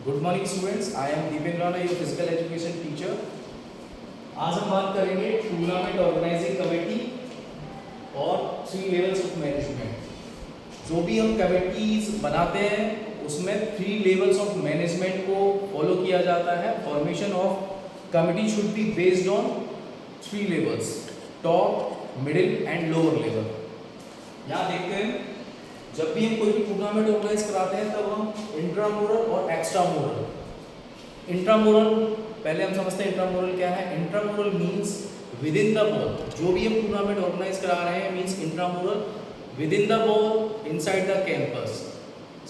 Good morning students, I am Dipen Rana, your physical education teacher. आज हम बात करेंगे टूर्नामेंट ऑर्गेनाइजिंग कमेटी और 3 लेवल्स ऑफ मैनेजमेंट। जो भी हम कमेटीज बनाते हैं उसमें 3 लेवल्स ऑफ मैनेजमेंट को फॉलो किया जाता है। Formation of committee should be based on 3 levels, top, middle and lower level. यहाँ देखते हैं, जब भी हम कोई भी टूर्नामेंट ऑर्गेनाइज कराते हैं तब हम इंट्रामोरल और एक्स्ट्रामोरल। इंट्रामोरल पहले हम समझते हैं इंट्रामोरल क्या है। Intramural means within the wall. जो भी हम टूर्नामेंट ऑर्गेनाइज करा रहे हैं means intramural within the wall inside the campus.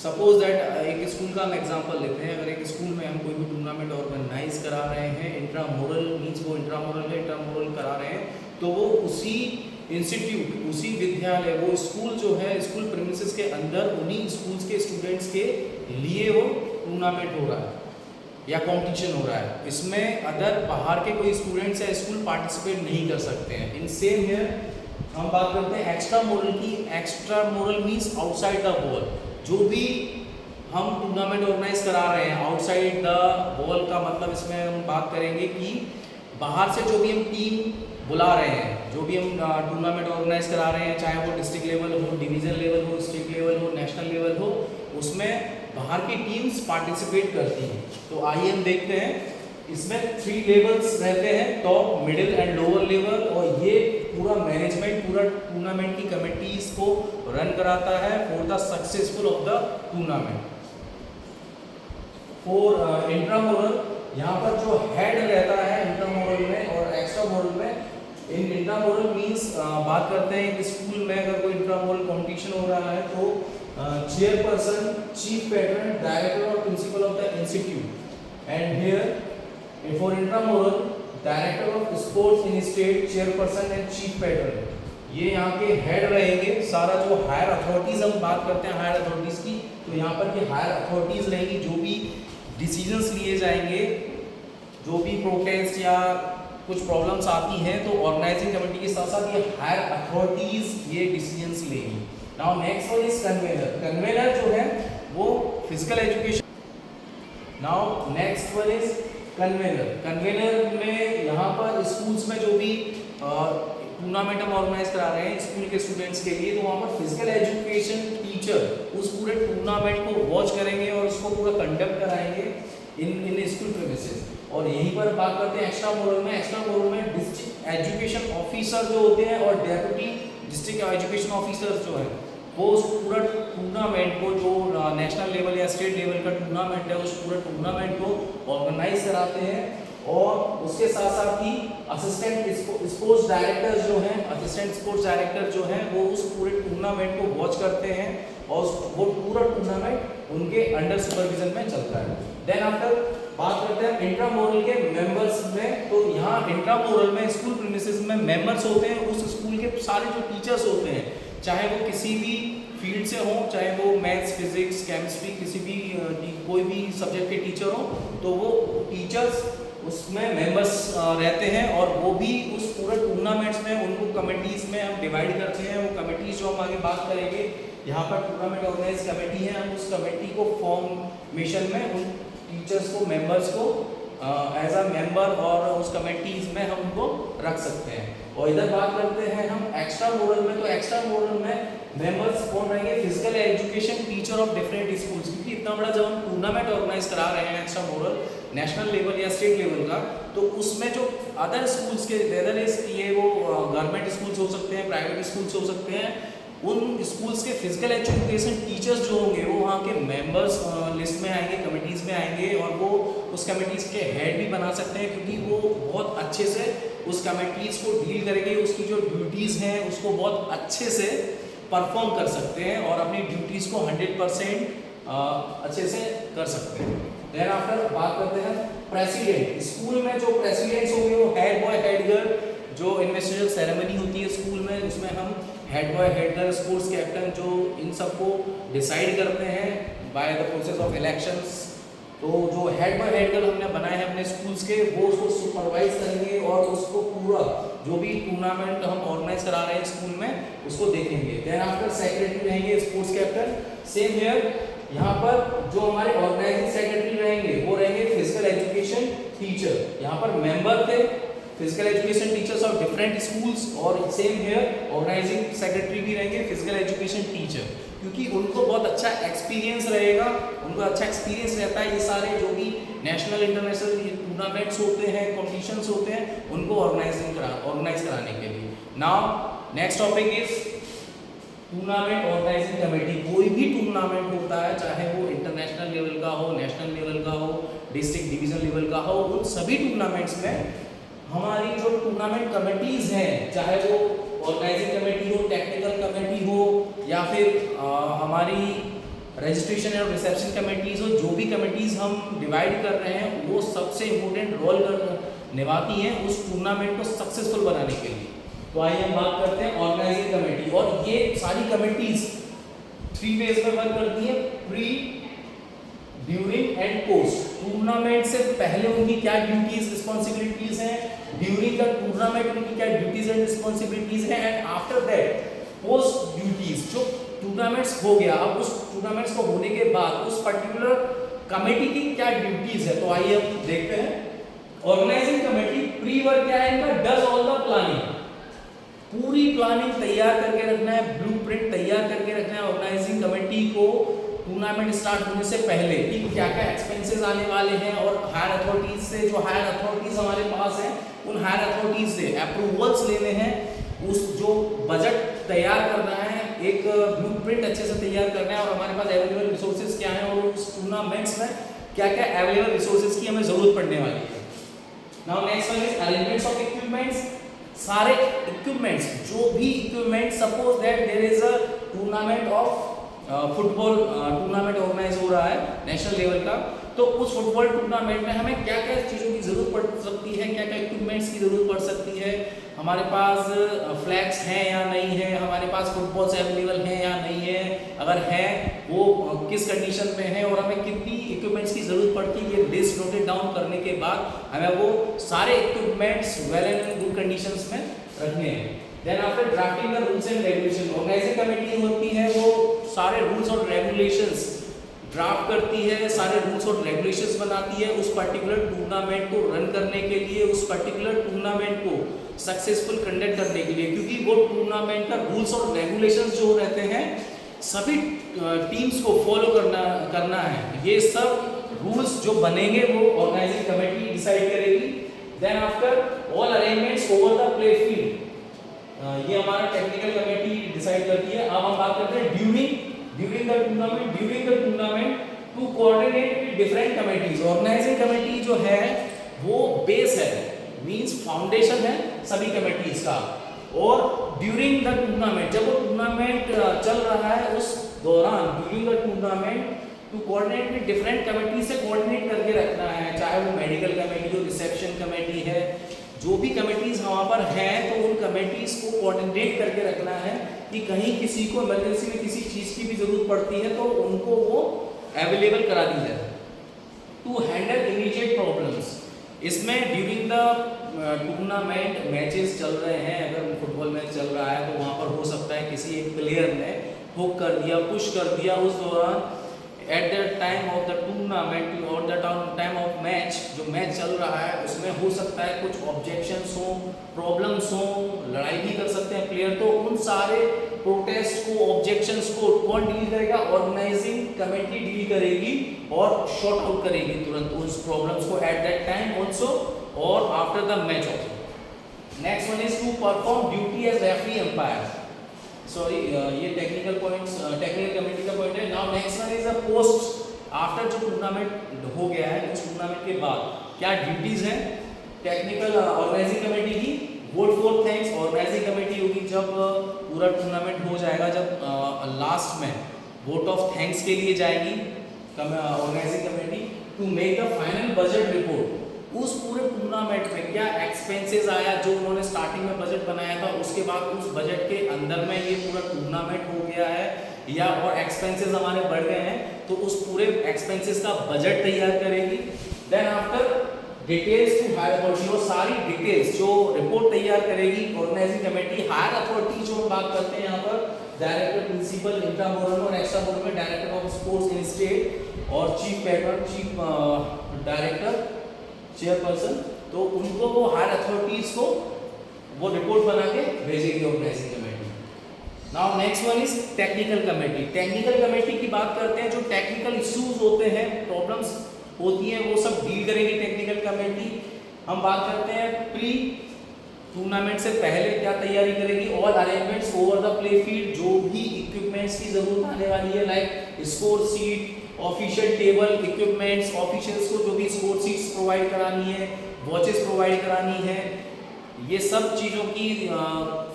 Suppose that एक स्कूल का हम एग्जांपल लेते हैं। अगर एक स्कूल में हम कोई भी टूर्नामेंट ऑर्गेनाइज करा रहे हैं, इंट्रामोरल मींस वो इंट्रामोरल है, इंट्रामोरल करा रहे हैं, तो वो उसी इंस्टीट्यूट, उसी विद्यालय, वो स्कूल जो है स्कूल प्रीमिसेस के अंदर उन्हीं स्कूल्स के स्टूडेंट्स के लिए वो टूर्नामेंट हो रहा है या कंपटीशन हो रहा है। इसमें अदर बाहर के कोई स्टूडेंट्स या स्कूल पार्टिसिपेट नहीं कर सकते हैं। इन सेम हियर हम बात करते हैं एक्स्ट्रा मोरल की। Extra moral means outside the wall. जो भी हम टूर्नामेंट ऑर्गेनाइज करा रहे हैं आउटसाइड द बॉल का मतलब इसमें हम बात करेंगे कि बाहर से जो भी हम टीम बुला रहे हैं, जो भी हम टूर्नामेंट ऑर्गेनाइज करा रहे हैं, चाहे वो डिस्ट्रिक्ट लेवल हो, डिवीजन लेवल हो, स्टेट लेवल हो, नेशनल लेवल हो, उसमें बाहर की टीम्स पार्टिसिपेट करती हैं। तो आइए हम देखते हैं, इसमें 3 लेवल्स रहते हैं, top, middle and lower level. और ये पूरा मैनेजमेंट पूरा टूर्नामेंट की कमेटीज को रन कराता है for the successful of the tournament. For intramural, यहाँ पर जो हेड रहता है इंट्रामोरल में और एक्स्ट्रामोरल में, इन इंट्रामोरल मींस बात करते हैं कि स्कूल में अगर कोई इंट्रामोरल कंपटीशन हो रहा है तो चेयरपर्सन, चीफ पैटर्न, डायरेक्टर और principal of the institute. And here for intramural, director of sports in state, chairperson and chief patron, ये यहाँ के हेड रहेंगे। सारा जो हायर अथॉरिटीज, हम बात करते हैं हायर अथॉरिटीज की, तो यहाँ पर ये हायर अथॉरिटीज रहेंगी। जो भी डिसीजंस लिए जाएंगे, जो भी प्रोटेस्ट या कुछ प्रॉब्लम्स आती हैं, तो ऑर्गेनाइजिंग कमेटी के साथ साथ ये हायर अथॉरिटीज ये डिसीजंस लेंगी। Now next one is convener. Convener जो है वो physical education. Now next one is convener. Convener में यहाँ पर स्कूल्स में जो भी टूर्नामेंट हम ऑर्गेनाइज करा रहे हैं स्कूल के स्टूडेंट्स के लिए, तो वहाँ पर फिजिकल एजुकेशन टीचर उस पूरे टूर्नामेंट को वॉच करेंगे और उसको पूरा कंडक्ट कराएंगे इन स्कूल प्रीमिसेस। और यहीं पर बात करते हैं एक्स्ट्रा मोरल में। एक्स्ट्रा मोरल में डिस्ट्रिक्ट एजुकेशन ऑफिसर जो होते हैं और डेप्यूटी डिस्ट्रिक्ट एजुकेशन ऑफिसर जो है वो उस पूरा टूर्नामेंट को, जो नेशनल लेवल या स्टेट लेवल का टूर्नामेंट है, उस पूरा टूर्नामेंट को ऑर्गेनाइज कराते हैं। और उसके साथ साथ ही असिस्टेंट स्पोर्ट्स डायरेक्टर जो हैं, असिस्टेंट स्पोर्ट्स डायरेक्टर जो हैं, वो उस पूरे टूर्नामेंट को वॉच करते हैं और वो पूरा टूर्नामेंट उनके अंडर सुपरविजन में चलता है। देन आफ्टर बात करते हैं इंट्रामोरल के मेंबर्स में। तो यहाँ इंट्रामोरल में स्कूल प्रीमिसेस में मेंबर्स होते हैं उस स्कूल के सारे जो टीचर्स होते हैं, चाहे वो किसी भी फील्ड से हो, चाहे वो मैथ्स, फिजिक्स, केमिस्ट्री, किसी भी कोई भी सब्जेक्ट के टीचर हो, तो वो टीचर्स उसमें मेंबर्स रहते हैं और वो भी उस पूरे टूर्नामेंट्स में उनको कमेटीज में हम डिवाइड करते हैं। वो कमेटीज जो हम आगे बात करेंगे, यहाँ पर टूर्नामेंट ऑर्गेनाइज कमेटी है, हम उस कमेटी को फॉर्मेशन में उन टीचर्स को, मेंबर्स को एज अ मेंबर और उस कमेटीज में हम उनको रख सकते हैं। और इधर बात करते हैं हम एक्स्ट्रा मोरल में। तो एक्स्ट्रा मोरल में मेंबर्स कौन रहेंगे? Physical education teacher of different schools. क्योंकि इतना बड़ा जब हम टूर्नामेंट ऑर्गेनाइज करा रहे हैं एक्स्ट्रा मोरल नेशनल लेवल या स्टेट लेवल का, तो उसमें जो अदर स्कूल्स के वेदर इज ये वो गवर्नमेंट स्कूल्स हो सकते हैं, प्राइवेट स्कूल्स हो सकते हैं, उन स्कूल्स के फिजिकल एजुकेशन टीचर्स जो होंगे वो वहाँ के मेंबर्स लिस्ट में आएंगे, कमेटीज़ में आएंगे और वो उस कमेटीज़ के हेड भी बना सकते हैं, क्योंकि वो बहुत अच्छे से उस कमेटीज़ को डील करेंगे। उसकी जो ड्यूटीज़ हैं उसको बहुत अच्छे से परफॉर्म कर सकते हैं और अपनी ड्यूटीज़ को 100% अच्छे से कर सकते हैं। देन आफ्टर बात करते हैं प्रेसिडेंट। स्कूल में जो प्रेसिडेंट्स होंगे वो हेड बॉय, हेड गर्ल, जो इन्वेस्टिगेशन सेरेमनी होती है स्कूल में, उसमें हम head boy, head girl, sports captain, जो इन सबको डिसाइड करते हैं by the process of elections. तो जो हेड बॉय, हेड गर्ल हमने बनाए हैं अपने स्कूल्स के, वो उसको सुपरवाइज करेंगे और उसको पूरा जो भी टूर्नामेंट हम ऑर्गेनाइज करा रहे हैं स्कूल में उसको देखेंगे। देन आफ्टर सेक्रेटरी रहेंगे स्पोर्ट्स कैप्टन। सेम हियर यहाँ पर जो हमारे ऑर्गेनाइजिंग सेक्रेटरी रहेंगे यहाँ पर मेंबर थे physical education teachers of different schools, और सेम हियर ऑर्गेनाइजिंग सेक्रेटरी भी रहेंगे फिजिकल एजुकेशन टीचर, क्योंकि उनको बहुत अच्छा एक्सपीरियंस रहेगा, उनको अच्छा एक्सपीरियंस रहता है ये सारे जो भी नेशनल इंटरनेशनल टूर्नामेंट्स होते हैं, कॉम्पिटिशन्स होते हैं, उनको ऑर्गेनाइज कराने के लिए। Now next topic is tournament organising committee. कोई भी टूर्नामेंट होता है, चाहे वो इंटरनेशनल लेवल का हो, नेशनल लेवल का हो, डिस्ट्रिक्ट डिवीजन लेवल का हो, उन सभी टूर्नामेंट्स में हमारी जो टूर्नामेंट कमेटीज हैं, चाहे वो ऑर्गेनाइजिंग कमेटी हो, टेक्निकल कमेटी हो, या फिर हमारी रजिस्ट्रेशन और रिसेप्शन कमेटीज हो, जो भी कमेटीज हम डिवाइड कर रहे हैं वो सबसे इम्पोर्टेंट रोल निभाती हैं उस टूर्नामेंट को सक्सेसफुल बनाने के लिए। तो आइए हम बात करते हैं ऑर्गेनाइजिंग कमेटी, और ये सारी कमेटीज 3 फेज में वर्क करती है, pre, during and post. Tournament से पहले उनकी क्या ड्यूटीज रिस्पॉन्सिबिलिटीज हैं, ड्यूरिंग द टूर्नामेंट उनकी क्या ड्यूटीज एंड रिस्पॉन्सिबिलिटीज हैं, and after that post duties. जो टूर्नामेंट्स हो गया, अब उस टूर्नामेंट्स को होने के बाद उस पर्टिकुलर कमेटी की क्या ड्यूटीज है, तो आइए हम देखते हैं। ऑर्गेनाइजिंग कमेटी प्री वर्क क्या है इनका, डज ऑल द प्लानिंग, पूरी प्लानिंग तैयार करके रखना है, ब्लूप्रिंट तैयार करके रखना है ऑर्गेनाइजिंग कमेटी को टूर्नामेंट स्टार्ट होने से पहले कि क्या क्या एक्सपेंसेस आने वाले हैं, और हायर अथॉरिटीज से, जो हायर अथॉरिटीज हमारे पास हैं, उन हायर अथॉरिटीज से अप्रूवल्स लेने हैं, उस जो बजट तैयार करना है, एक ब्लूप्रिंट अच्छे से तैयार करना है, और हमारे पास अवेलेबल रिसोर्सेज क्या हैं, और उस टूर्नामेंट्स में क्या क्या अवेलेबल रिसोर्सेज की हमें जरूरत पड़ने वाली है। Now next one is arrangements of equipments. सारे इक्विपमेंट्स, जो भी equipment, suppose that there is a tournament of football tournament organise हो रहा है नेशनल लेवल का, तो उस फुटबॉल टूर्नामेंट में हमें क्या क्या चीज़ों की ज़रूरत पड़ सकती है, क्या क्या इक्विपमेंट्स की ज़रूरत पड़ सकती है, हमारे पास फ्लैग्स हैं या नहीं है, हमारे पास फुटबॉल्स अवेलेबल हैं या नहीं है, अगर है वो किस कंडीशन में है, और हमें कितनी इक्विपमेंट्स की ज़रूरत पड़ती है, ये लिस्ट नोटेड डाउन करने के बाद हमें वो सारे equipments well and good conditions में रखने हैं। Then after drafting the rules and regulation, organising committee होती है वो सारे रूल्स और रेगुलेशंस ड्राफ्ट करती है, सारे रूल्स और रेगुलेशंस बनाती है उस पर्टिकुलर टूर्नामेंट को रन करने के लिए, उस पर्टिकुलर टूर्नामेंट को सक्सेसफुल कंडक्ट करने के लिए, क्योंकि वो टूर्नामेंट का रूल्स और रेगुलेशंस जो रहते हैं सभी टीम्स को फॉलो करना है। ये सब रूल्स जो बनेंगे वो ऑर्गेनाइजिंग कमेटी डिसाइड करेगी। Then after all arrangements over the play field, ये हमारा टेक्निकल कमेटी डिसाइड करती है। अब हम बात करते हैं during the tournament to coordinate with different committees. Organising committee जो है वो बेस है, मींस फाउंडेशन है सभी कमेटीज का, और ड्यूरिंग द टूर्नामेंट, जब वो टूर्नामेंट चल रहा है उस दौरान, during the tournament to coordinate with different committee से कोऑर्डिनेट करके रखना है, चाहे वो मेडिकल कमेटी हो, रिसेप्शन कमेटी है, जो भी कमेटीज वहाँ पर हैं, तो उन कमेटीज को कोऑर्डिनेट करके रखना है कि कहीं किसी को इमरजेंसी में किसी चीज़ की भी ज़रूरत पड़ती है तो उनको वो अवेलेबल करा दी जाए। टू हैंडल इमीडिएट प्रॉब्लम्स, इसमें ड्यूरिंग द टूर्नामेंट मैचेस चल रहे हैं, अगर फुटबॉल मैच चल रहा है तो वहाँ पर हो सकता है किसी एक प्लेयर ने हुक कर दिया, पुश कर दिया, उस दौरान at the time of the tournament और द टाइम ऑफ मैच, जो मैच चल रहा है उसमें हो सकता है कुछ ऑब्जेक्शंस हो, प्रॉब्लम्स हो, लड़ाई भी कर सकते हैं प्लेयर, तो उन सारे प्रोटेस्ट को, ऑब्जेक्शंस को कौन डील करेगा, ऑर्गेनाइजिंग कमेटी डील करेगी और शॉर्ट आउट करेगी तुरंत उस प्रॉब्लम्स को एट दैट टाइम ऑल्सो और after the match also. Next one is to perform duty as referee umpire. Sorry, ये टेक्निकल पॉइंट्स, टेक्निकल कमेटी का पॉइंट है। Now next one is a post after जो tournament हो गया है, उस tournament के बाद क्या ड्यूटीज हैं टेक्निकल ऑर्गेनाइजिंग कमेटी की। Vote for thanks, organising committee होगी जब पूरा टूर्नामेंट हो जाएगा, जब लास्ट में वोट ऑफ थैंक्स के लिए जाएगी organising committee. To make the final budget report, उस पूरे टूर्नामेंट में क्या एक्सपेंसेस आया, जो उन्होंने स्टार्टिंग में बजट बनाया था, उसके बाद उस बजट के अंदर में ये पूरा टूर्नामेंट हो गया है या और एक्सपेंसेस हमारे बढ़ गए हैं, तो उस पूरे एक्सपेंसेस का बजट तैयार करेगी। Then after details to higher authority, वो सारी डिटेल्स जो रिपोर्ट तैयार करेगी ऑर्गेनाइजिंग कमेटी। हायर अथॉरिटी जो हम बात करते हैं यहाँ पर, डायरेक्टर प्रिंसिपल इंट्रामुरल और एक्स्ट्रामुरल में director of sports in state और chief patron, chief director, chairperson तो उनको वो हायर अथॉरिटीज को वो रिपोर्ट बना के भेजेगी organising committee. Now next one is technical committee. Technical committee की बात करते हैं, जो टेक्निकल इश्यूज होते हैं, प्रॉब्लम्स होती हैं, वो सब डील करेगी टेक्निकल कमेटी। हम बात करते हैं प्री टूर्नामेंट से पहले क्या तैयारी करेगी, all arrangements over the play field, जो भी इक्विपमेंट्स की जरूरत आने वाली है, like score seat, official table, equipments, officials को जो भी स्कोर सीट्स प्रोवाइड करानी है, वॉचेस प्रोवाइड करानी है, ये सब चीज़ों की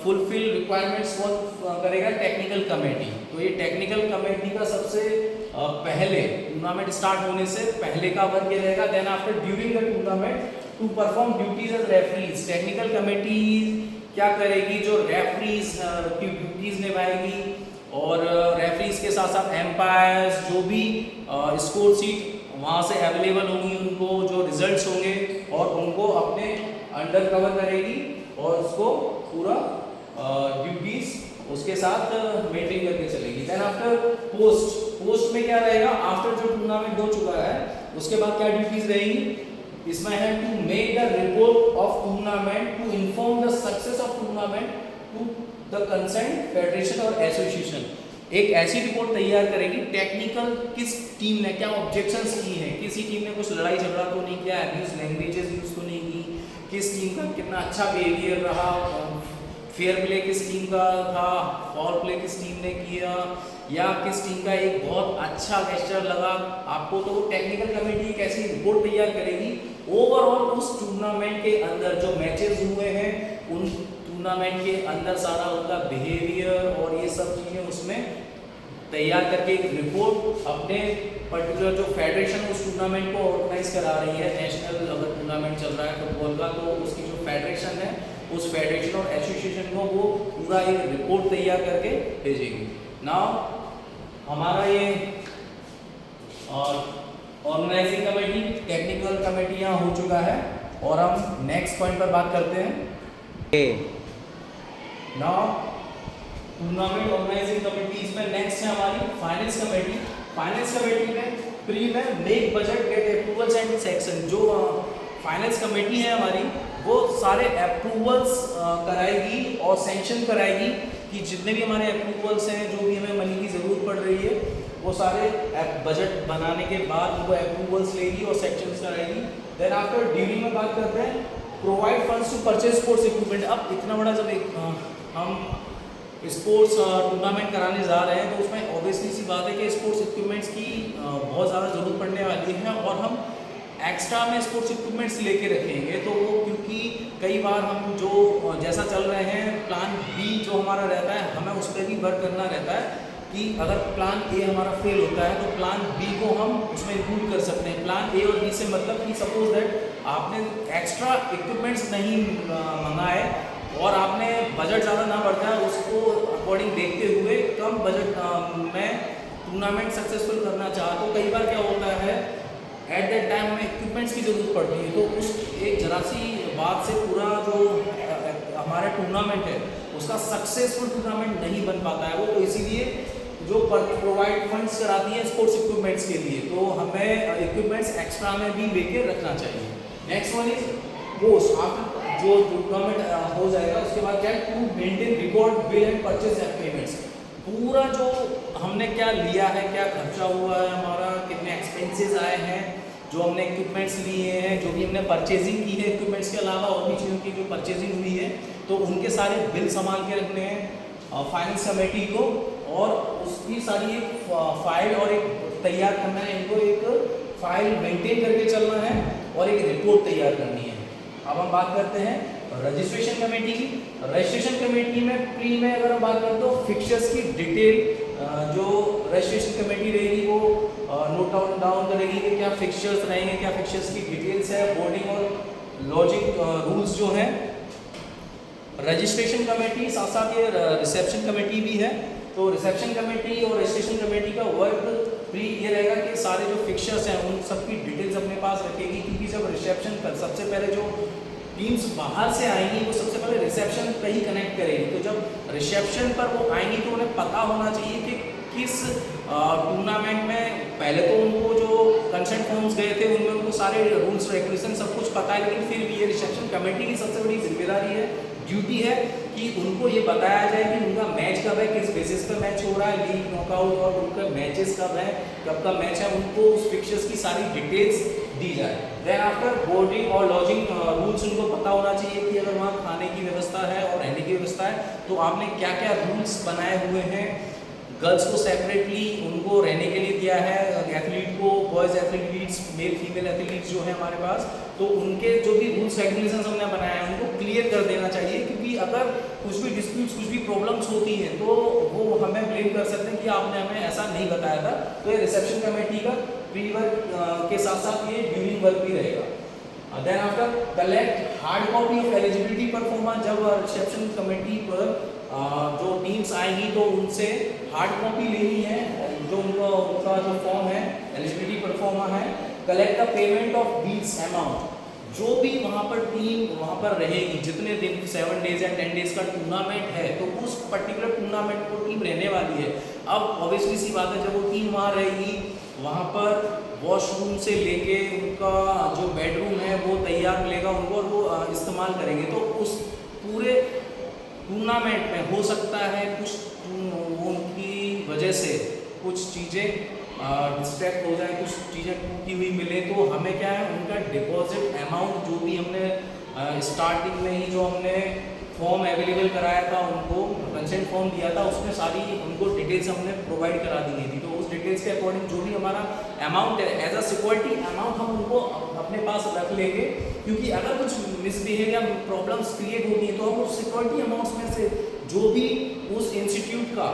फुलफिल रिक्वायरमेंट्स कौन करेगा, टेक्निकल कमेटी। तो ये टेक्निकल कमेटी का सबसे पहले टूर्नामेंट स्टार्ट होने से पहले का वर्क ये रहेगा। Then after during the tournament to perform duties as referees, technical committee क्या करेगी, जो रेफरीज की ड्यूटीज निभाएगी, और रेफरीज के साथ साथ एम्पायर्स, जो भी स्कोर सीट वहाँ से अवेलेबल होंगी, उनको जो रिजल्ट्स होंगे और उनको अपने अंडर कवर करेगी और उसको पूरा ड्यूटीज उसके साथ मेंटेन करके चलेगी। देन आफ्टर पोस्ट में क्या रहेगा, आफ्टर जो टूर्नामेंट हो चुका है उसके बाद क्या ड्यूटीज रहेगी, इसमें है to make the report of tournament, to inform the success of tournament to the concern federation और एसोसिएशन। एक ऐसी रिपोर्ट तैयार करेगी, टेक्निकल किस टीम ने क्या ऑब्जेक्शंस की हैं, किसी टीम ने कुछ लड़ाई झगड़ा तो नहीं किया, अब्यूज लैंग्वेजेस यूज तो नहीं की, किस टीम का कितना अच्छा बिहेवियर रहा, फेयर प्ले किस टीम का था, फॉल प्ले किस टीम ने किया, या किस टीम का एक बहुत अच्छा गेस्चर लगा आपको। तो टेक्निकल कमेटी एक ऐसी रिपोर्ट तैयार करेगी ओवरऑल उस टूर्नामेंट के अंदर जो मैचेस हुए हैं, उन टूर्नामेंट के अंदर सारा उनका बिहेवियर और ये सब चीज़ें उसमें तैयार करके एक रिपोर्ट अपने पर्टिकुलर जो फेडरेशन उस टूर्नामेंट को ऑर्गेनाइज करा रही है, नेशनल अगर टूर्नामेंट चल रहा है फुटबॉल का, तो उसकी जो फेडरेशन है उस फेडरेशन और एसोसिएशन को वो पूरा एक रिपोर्ट तैयार करके भेजेगी। नाउ हमारा ये ऑर्गेनाइजिंग कमेटी, टेक्निकल कमेटी यहाँ हो चुका है, और हम नेक्स्ट पॉइंट पर बात करते हैं। नाउ टूर्नामेंट ऑर्गेनाइजिंग कमेटीज में नेक्स्ट है हमारी फाइनेंस कमेटी। फाइनेंस कमेटी में प्री में make budget get approvals and section, जो फाइनेंस कमेटी है हमारी वो सारे अप्रूवल्स कराएगी और सैंक्शन कराएगी कि जितने भी हमारे अप्रूवल्स हैं, जो भी हमें मनी की ज़रूरत पड़ रही है, वो सारे बजट बनाने के बाद उनको अप्रूवल्स लेगी और सेक्शंस कराएगी। देन आफ्टर ड्यूरिंग में बात करते हैं provide funds to purchase sports equipment. अब इतना बड़ा जब हम स्पोर्ट्स टूर्नामेंट कराने जा रहे हैं तो उसमें ऑब्वियसली सी बात है कि स्पोर्ट्स इक्विपमेंट्स की बहुत ज़्यादा ज़रूरत पड़ने वाली है, और हम एक्स्ट्रा में स्पोर्ट्स इक्विपमेंट्स लेके रखेंगे। तो वो क्योंकि कई बार हम जो जैसा चल रहे हैं प्लान बी जो हमारा रहता है, हमें उस पर भी वर्क करना रहता है कि अगर प्लान ए हमारा फेल होता है तो प्लान बी को हम उसमें इंक्लूड कर सकते हैं। प्लान ए और बी से मतलब कि सपोज दैट आपने एक्स्ट्रा इक्विपमेंट्स नहीं मंगाए और आपने बजट ज़्यादा ना बढ़ता है, उसको अकॉर्डिंग देखते हुए कम बजट में टूर्नामेंट सक्सेसफुल करना चाहा, तो कई बार क्या होता है एट दैट टाइम हमें इक्विपमेंट्स की ज़रूरत पड़ती है, तो उस एक जरा सी बात से पूरा जो हमारा टूर्नामेंट है उसका सक्सेसफुल टूर्नामेंट नहीं बन पाता है वो। तो इसीलिए जो प्रोवाइड फंड्स कराती है स्पोर्ट्स इक्विपमेंट्स के लिए, तो हमें इक्विपमेंट्स एक्स्ट्रा में भी लेके रखना चाहिए। Next one is post, after जो टूर्नामेंट हो जाएगा उसके बाद क्या to maintain record bill and purchase payments. पूरा जो हमने क्या लिया है, क्या खर्चा हुआ है हमारा, कितने एक्सपेंसेस आए हैं, जो हमने इक्विपमेंट्स लिए हैं, जो भी हमने परचेजिंग की है इक्विपमेंट्स के अलावा और भी चीज़ों की जो परचेजिंग हुई है, तो उनके सारे बिल संभाल के रखने हैं फाइनेंस कमेटी को, और उसकी सारी एक फाइल और एक तैयार करना है, इनको एक फाइल मेंटेन करके चलना है और एक रिपोर्ट तैयार करनी है। अब हम बात करते हैं रजिस्ट्रेशन कमेटी की। रजिस्ट्रेशन कमेटी में प्री में अगर हम बात करें तो फिक्चर्स की डिटेल जो रजिस्ट्रेशन कमेटी रहेगी वो नोट डाउन करेगी कि क्या फिक्चर्स रहेंगे, क्या फिक्चर्स की डिटेल्स है, बोर्डिंग और लॉजिक रूल्स जो हैं। रजिस्ट्रेशन कमेटी साथ साथ ये रिसेप्शन कमेटी भी है, तो रिसेप्शन कमेटी और रजिस्ट्रेशन कमेटी का वर्क प्री ये रहेगा कि सारे जो फिक्चर्स हैं उन सबकी डिटेल्स अपने पास रखेगी, क्योंकि जब रिसेप्शन पर सबसे पहले जो टीम्स बाहर से आएंगी वो सबसे पहले रिसेप्शन पर ही कनेक्ट करेगी, तो जब रिसेप्शन पर वो आएंगी तो उन्हें पता होना चाहिए कि किस टूर्नामेंट में पहले तो उनको जो कंसेंट फॉर्म्स गए थे उनमें उनको सारे रूल्स रेगुलेशन सब कुछ पता है, लेकिन फिर भी ये रिसेप्शन कमेटी की सबसे बड़ी जिम्मेदारी है, ड्यूटी है कि उनको ये बताया जाए कि उनका मैच कब है, किस बेसिस पे मैच हो रहा है, लीग नॉकआउट और उनका मैचेस कब है, कब का मैच है, उनको उस फिक्चर्स की सारी डिटेल्स दी जाए। देन आफ्टर बोर्डिंग और लॉजिंग रूल्स उनको पता होना चाहिए कि अगर वहाँ खाने की व्यवस्था है और रहने की व्यवस्था है तो आपने क्या क्या रूल्स बनाए हुए हैं। गर्ल्स को सेपरेटली उनको रहने के लिए दिया है, एथलीट को boys athletes male female athletes जो है हमारे पास, तो उनके जो भी रूल्स रेगुलेशंस हमने बनाए हैं उनको क्लियर कर देना चाहिए, क्योंकि अगर कुछ भी डिस्प्यूट्स कुछ भी प्रॉब्लम्स होती हैं तो वो हमें ब्लेम कर सकते हैं कि आपने हमें ऐसा नहीं बताया था। तो ये रिसेप्शन कमेटी का प्री वर्क के साथ साथ ये ड्यूरिंग वर्क भी रहेगा। Then after collect hard copy of eligibility proforma. जब रिसेप्शन कमेटी पर जो टीम्स आएंगी तो उनसे हार्ड कॉपी लेनी है, जो उनका जो फॉर्म है एलिजिबिलिटी परफॉर्मा है। Collect the payment of bills amount. जो भी वहाँ पर टीम वहाँ पर रहेगी, जितने दिन 7 डेज या 10 डेज का टूर्नामेंट है तो उस पर्टिकुलर टूर्नामेंट को टीम रहने वाली है। अब ऑब्वियसली सी बात है, जब वो टीम वहाँ रहेगी वहाँ पर वॉशरूम से लेके उनका जो बेडरूम है वो तैयार मिलेगा उनको और वो इस्तेमाल करेंगे। तो उस पूरे टूर्नामेंट में हो सकता है कुछ उनकी वजह से कुछ चीज़ें डिस्ट्रैक्ट हो जाए, कुछ चीज़ें टूटी हुई मिले, तो हमें क्या है उनका डिपॉजिट अमाउंट जो भी हमने स्टार्टिंग में ही जो हमने फॉर्म अवेलेबल कराया था, उनको कंसेंट फॉर्म दिया था, उसमें सारी उनको डिटेल्स हमने प्रोवाइड करा दी गई थी। तो उस डिटेल्स के अकॉर्डिंग जो भी हमारा अमाउंट है एज अ सिक्योरिटी अमाउंट हम उनको अपने पास रख लेंगे, क्योंकि अगर कुछ मिसबिहेव या प्रॉब्लम्स क्रिएट होती है तो हम उस सिक्योरिटी अमाउंट्स में से जो भी उस इंस्टीट्यूट का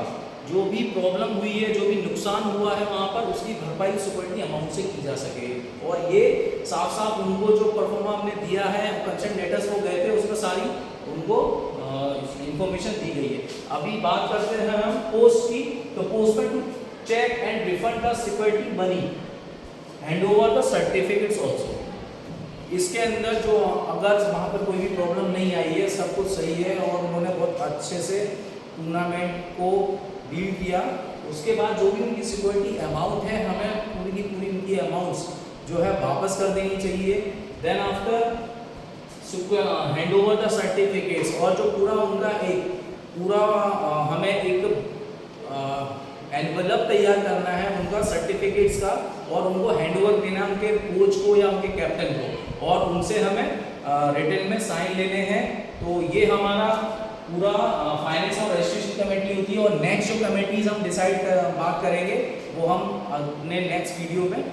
जो भी प्रॉब्लम हुई है, जो भी नुकसान हुआ है वहाँ पर, उसकी भरपाई सिक्योरिटी अमाउंट से की जा सके। और ये साफ साफ उनको जो परफॉर्मा हमने दिया है, कंसेंट लेटर्स वो गए थे उसमें सारी उनको इंफॉर्मेशन दी गई है। अभी बात करते हैं हम पोस्ट की। तो पोस्टमेंट to check and refund the security money, hand over the certificates also. इसके अंदर जो अगर वहाँ पर कोई भी प्रॉब्लम नहीं आई है, सब कुछ सही है और उन्होंने बहुत अच्छे से टूर्नामेंट को डील किया, उसके बाद जो भी उनकी सिक्योरिटी अमाउंट है हमें पूरी की पूरी उनकी अमाउंट्स जो है वापस कर देनी चाहिए। Then after hand over the certificates, और जो पूरा उनका एक पूरा हमें एक एनवलप तैयार करना है उनका सर्टिफिकेट्स का, और उनको हैंड ओवर देना है उनके कोच को या उनके कैप्टन को, और उनसे हमें रिटन में साइन लेने हैं। तो ये हमारा पूरा फाइनेंस और रजिस्ट्रेशन कमेटी होती है। और नेक्स्ट जो कमेटीज हम बात करेंगे वो हम अपने नेक्स्ट वीडियो में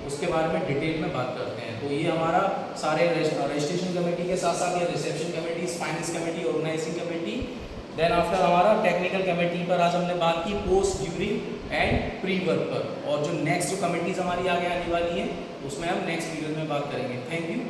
उसके बारे में डिटेल में बात करते हैं। तो ये हमारा सारे रजिस्ट्रेशन कमेटी के साथ साथ ये reception committee, finance committee, organising committee, then after हमारा टेक्निकल कमेटी पर आज हमने बात की post, during and pre work पर। और जो नेक्स्ट जो कमेटीज हमारी आगे आने वाली हैं उसमें हम नेक्स्ट वीडियो में बात करेंगे। Thank you.